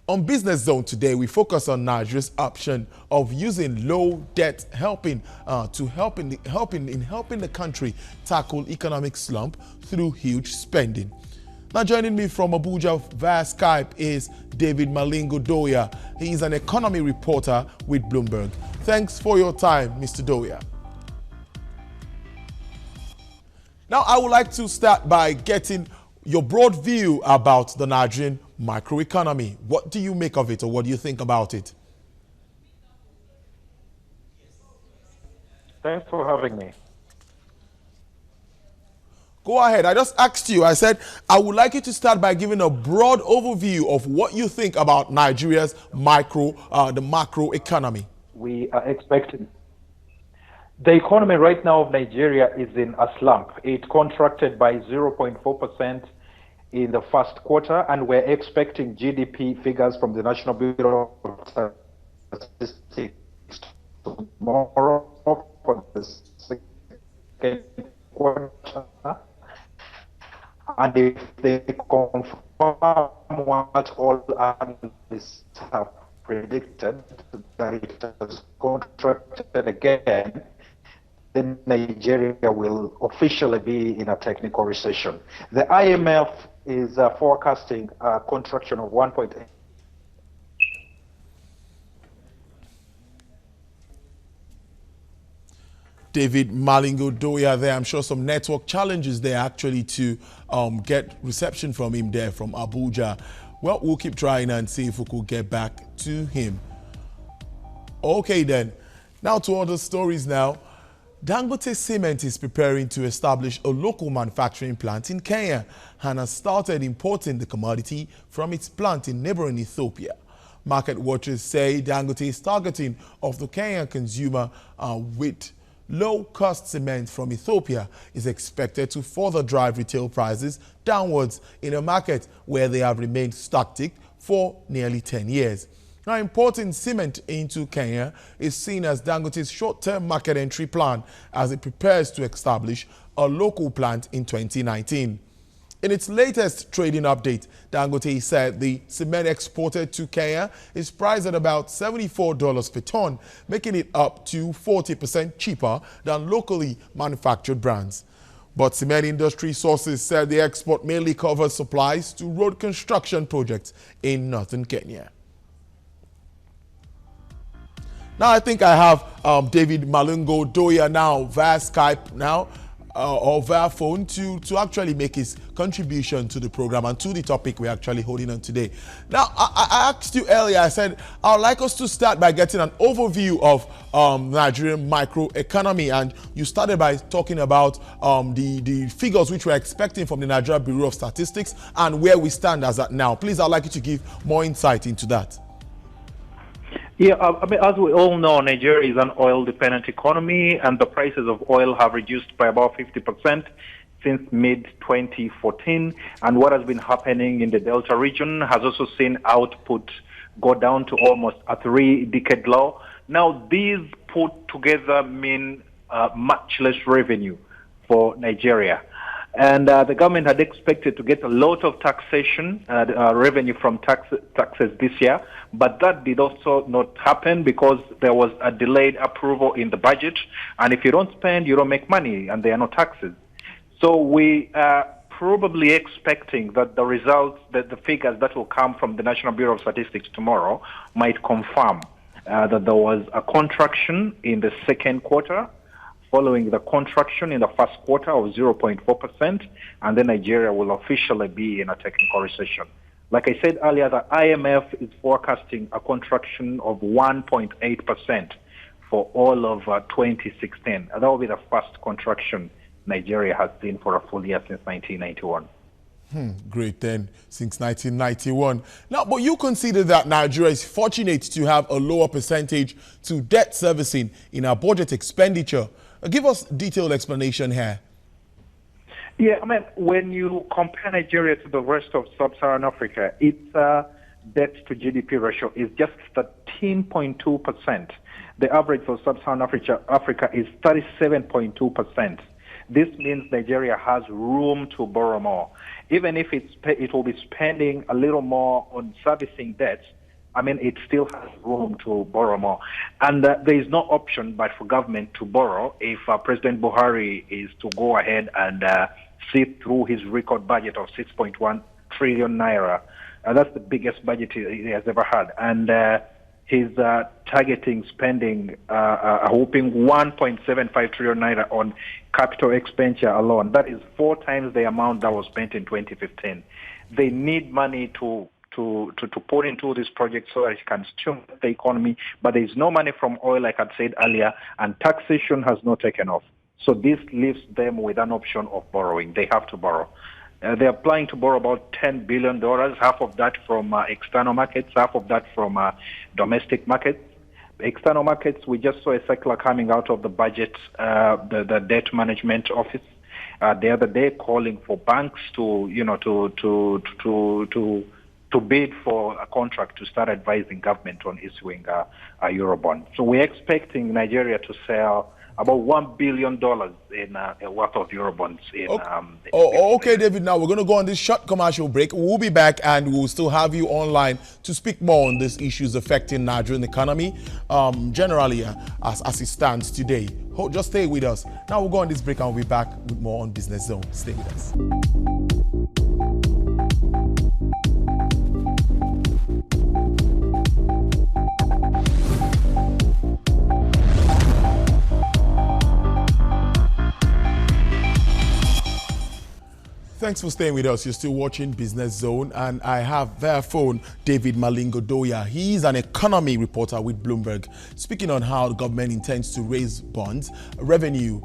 On Business Zone today, we focus on Nigeria's option of using low debt helping the country tackle economic slump through huge spending. Now joining me from Abuja via Skype is David Malingha Doya. He is an economy reporter with Bloomberg. Thanks for your time, Mr. Doya. Now I would like to start by getting your broad view about the Nigerian microeconomy. What do you make of it, or what do you think about it? Thanks for having me. Go ahead. I just asked you. I said I would like you to start by giving a broad overview of what you think about Nigeria's the macro economy. We are expecting the economy right now of Nigeria is in a slump. It contracted by 0.4% in the first quarter, and we're expecting GDP figures from the National Bureau of Statistics tomorrow for the second quarter. And if they confirm what all analysts have predicted, that it has contracted again, then Nigeria will officially be in a technical recession. The IMF is forecasting a contraction of 1.8%. David Malingha Doya there. I'm sure some network challenges there actually to get reception from him there from Abuja. Well, we'll keep trying and see if we could get back to him. Okay then. Now to other stories now. Dangote Cement is preparing to establish a local manufacturing plant in Kenya and has started importing the commodity from its plant in neighboring Ethiopia. Market watchers say Dangote is targeting of the Kenyan consumer with low-cost cement from Ethiopia is expected to further drive retail prices downwards in a market where they have remained static for nearly 10 years. Now, importing cement into Kenya is seen as Dangote's short-term market entry plan as it prepares to establish a local plant in 2019. In its latest trading update, Dangote said the cement exported to Kenya is priced at about $74 per ton, making it up to 40% cheaper than locally manufactured brands. But cement industry sources said the export mainly covers supplies to road construction projects in northern Kenya. Now I think I have David Malingha Doya now via Skype now. Or via phone to actually make his contribution to the program and to the topic we're actually holding on today. Now, I asked you earlier, I said, I would like us to start by getting an overview of Nigerian microeconomy. And you started by talking about the figures which we're expecting from the Nigeria Bureau of Statistics and where we stand as at now. Please, I'd like you to give more insight into that. Yeah, I mean, as we all know, Nigeria is an oil-dependent economy, and the prices of oil have reduced by about 50% since mid-2014. And what has been happening in the Delta region has also seen output go down to almost a 3-decade low. Now, these put together mean much less revenue for Nigeria. And the government had expected to get a lot of taxation, revenue from taxes this year, but that did also not happen because there was a delayed approval in the budget. And if you don't spend, you don't make money, and there are no taxes. So we are probably expecting that the results, that the figures that will come from the National Bureau of Statistics tomorrow might confirm that there was a contraction in the second quarter, following the contraction in the first quarter of 0.4%, and then Nigeria will officially be in a technical recession. Like I said earlier, the IMF is forecasting a contraction of 1.8% for all of 2016. And that will be the first contraction Nigeria has seen for a full year since 1991. Great then, since 1991. Now, but you consider that Nigeria is fortunate to have a lower percentage to debt servicing in our budget expenditure. Give us detailed explanation here. Yeah, I mean, when you compare Nigeria to the rest of sub-Saharan Africa, its debt to GDP ratio is just 13.2%. The average for sub-Saharan Africa is 37.2%. This means Nigeria has room to borrow more. Even if it will be spending a little more on servicing debts, I mean, it still has room to borrow more. And there is no option but for government to borrow if President Buhari is to go ahead and see through his record budget of 6.1 trillion naira. That's the biggest budget he has ever had. And he's targeting spending a whopping 1.75 trillion naira on capital expenditure alone. That is 4 times the amount that was spent in 2015. They need money to put into this project so that it can stimulate the economy, but there is no money from oil, like I said earlier, and taxation has not taken off. So this leaves them with an option of borrowing. They have to borrow. They're planning to borrow about $10 billion, half of that from external markets, half of that from domestic markets. External markets, we just saw a circular coming out of the budget, the debt management office, the other day calling for banks to bid for a contract to start advising government on issuing a Eurobond. So we're expecting Nigeria to sell about $1 billion in worth of Eurobonds. Okay, David, now we're going to go on this short commercial break. We'll be back and we'll still have you online to speak more on these issues affecting Nigerian economy, generally as it stands today. Just stay with us. Now we'll go on this break and we'll be back with more on Business Zone. Stay with us. Thanks for staying with us. You're still watching Business Zone, and I have via phone David Malingha Doya. He's an economy reporter with Bloomberg, speaking on how the government intends to raise bonds, revenue,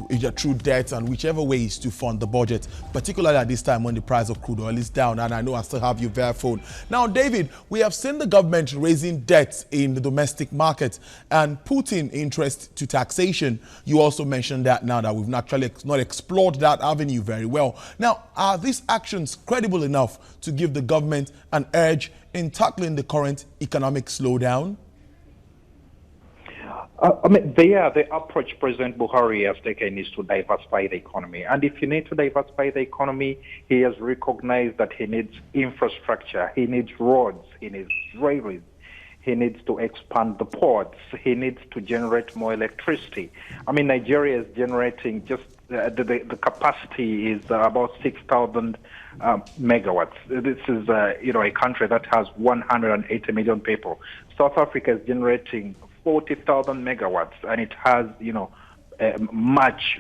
either through debt and whichever ways to fund the budget, particularly at this time when the price of crude oil is down. And I know I still have you via phone. Now, David, we have seen the government raising debt in the domestic market and putting interest to taxation. You also mentioned that now that we've actually not explored that avenue very well. Now, are these actions credible enough to give the government an edge in tackling the current economic slowdown? The approach President Buhari has taken is to diversify the economy. And if you need to diversify the economy, he has recognized that he needs infrastructure, he needs roads, he needs railways, he needs to expand the ports, he needs to generate more electricity. I mean, Nigeria is generating just the capacity is about 6,000 megawatts. This is a country that has 180 million people. South Africa is generating 40,000 megawatts, and it has a much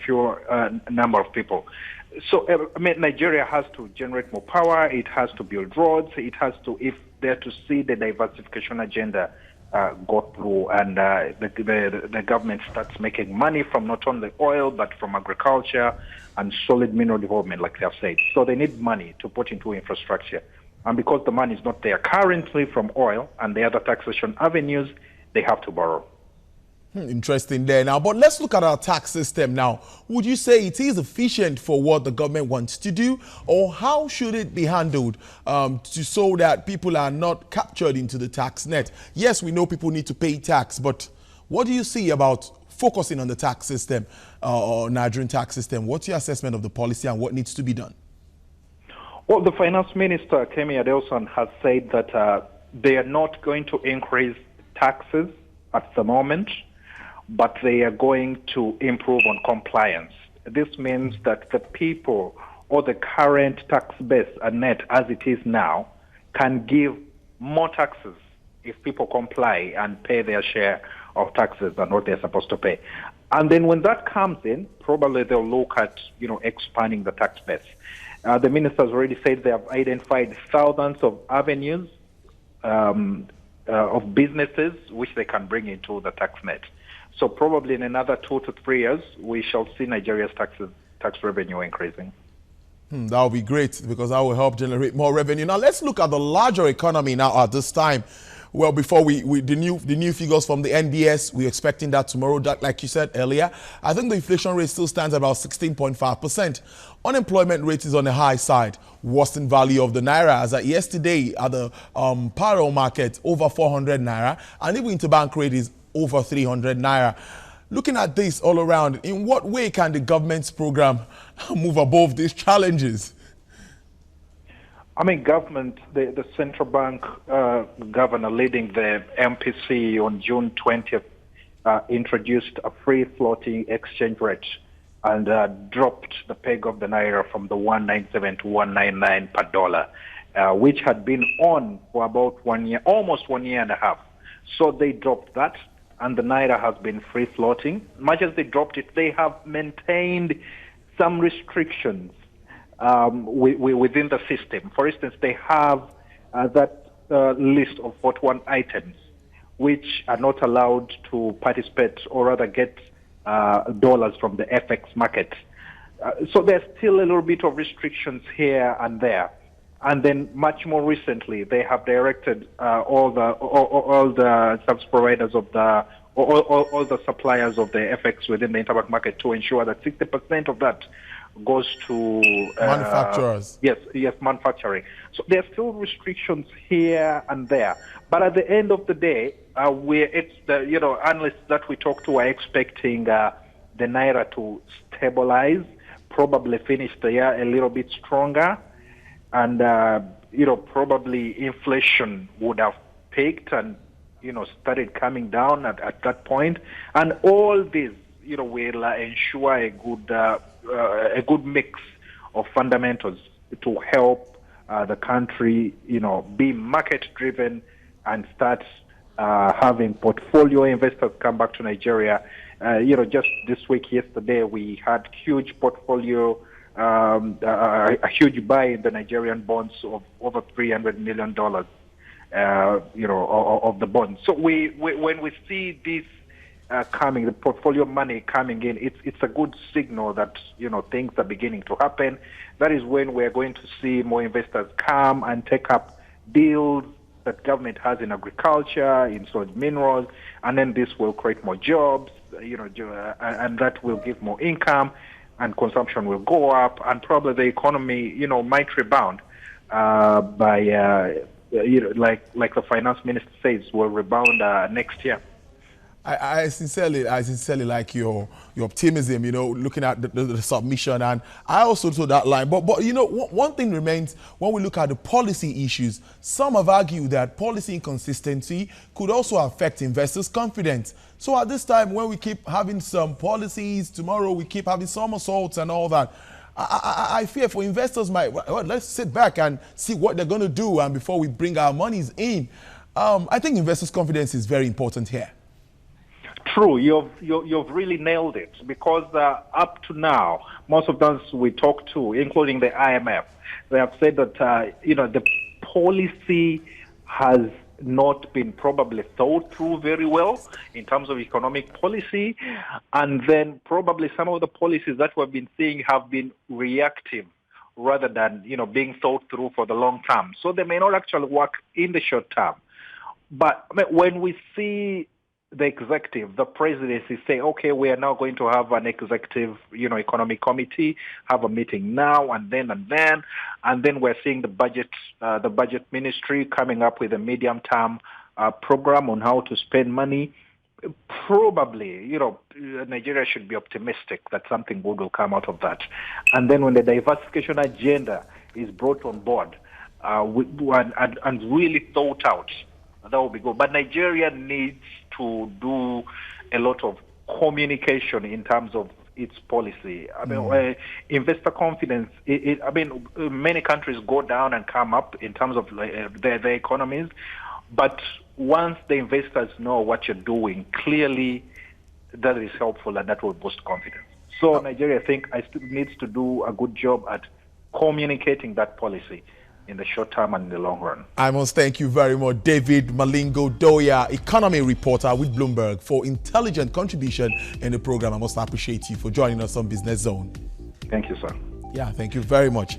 fewer number of people. So Nigeria has to generate more power. It has to build roads. It has to, if they're to see the diversification agenda go through, and the government starts making money from not only oil but from agriculture and solid mineral development, like they have said. So they need money to put into infrastructure, and because the money is not there currently from oil and the other taxation avenues, they have to borrow. Interesting there now, but let's look at our tax system now. Would you say it is efficient for what the government wants to do, or how should it be handled so that people are not captured into the tax net? Yes, we know people need to pay tax, but what do you see about focusing on the tax system or Nigerian tax system? What's your assessment of the policy and what needs to be done? Well, the Finance Minister, Kemi Adelson, has said that they are not going to increase taxes at the moment, but they are going to improve on compliance. This means that the people or the current tax base and net as it is now can give more taxes if people comply and pay their share of taxes and what they're supposed to pay. And then when that comes in, probably they'll look at, expanding the tax base. The minister has already said they have identified thousands of avenues of businesses which they can bring into the tax net. So probably in another 2 to 3 years, we shall see Nigeria's tax revenue increasing. That would be great, because that will help generate more revenue. Now let's look at the larger economy now at this time. Well, before the new figures from the NBS, we're expecting that tomorrow. That, like you said earlier, I think the inflation rate still stands at about 16.5%. Unemployment rate is on the high side. Worsened value of the naira, as at yesterday at the parallel market, over 400 naira, and even interbank rate is over 300 naira. looking at this all around, in what way can the government's program move above these challenges? I mean, government, the central bank governor leading the MPC on June 20th introduced a free floating exchange rate and dropped the peg of the naira from the 197 to 199 per dollar, which had been on for about 1 year, almost 1 year and a half. So they dropped that, and the naira has been free floating. Much as they dropped it, they have maintained some restrictions within the system. For instance, they have that list of 41 items which are not allowed to participate or rather get dollars from the FX market. So there's still a little bit of restrictions here and there. And then much more recently, they have directed all the service providers of all the suppliers of the FX within the interbank market to ensure that 60% of that goes to manufacturers. Yes, manufacturing. So there are still restrictions here and there, but at the end of the day, analysts that we talk to are expecting the naira to stabilize, probably finish the year a little bit stronger, and probably inflation would have peaked and started coming down at that point, and all this will ensure a good mix of fundamentals to help the country, be market driven and start having portfolio investors come back to Nigeria. Just this week, yesterday, we had huge portfolio, a huge buy in the Nigerian bonds of over $300 million, of the bonds. So when we see this coming, the portfolio money coming in, it's a good signal that things are beginning to happen. That is when we're going to see more investors come and take up deals that government has in agriculture, in solid minerals, and then this will create more jobs, and that will give more income, and consumption will go up, and probably the economy, might rebound by, like the finance minister says, will rebound next year. I sincerely like your optimism, looking at the submission, and I also saw that line. But one thing remains when we look at the policy issues. Some have argued that policy inconsistency could also affect investors' confidence. So at this time, when we keep having some policies, tomorrow we keep having somersaults and all that, I fear for investors let's sit back and see what they're going to do, and before we bring our monies in. I think investors' confidence is very important here. True, you've really nailed it, because up to now, most of those we talk to, including the IMF, they have said that the policy has not been probably thought through very well in terms of economic policy, and then probably some of the policies that we've been seeing have been reactive rather than being thought through for the long term. So they may not actually work in the short term. But when we see the executive, the presidency say, okay, we are now going to have an executive, economic committee, have a meeting now and then, and then we're seeing the budget ministry coming up with a medium-term program on how to spend money. Probably, Nigeria should be optimistic that something good will come out of that. And then when the diversification agenda is brought on board and really thought out, that will be good. But Nigeria needs to do a lot of communication in terms of its policy. I mean, investor confidence, many countries go down and come up in terms of their economies. But once the investors know what you're doing, clearly that is helpful, and that will boost confidence. So Nigeria, I think, needs to do a good job at communicating that policy in the short term and in the long run. I must thank you very much, David Malingha Doya, economy reporter with Bloomberg, for intelligent contribution in the program. I must appreciate you for joining us on Business Zone. Thank you, sir. Yeah, thank you very much.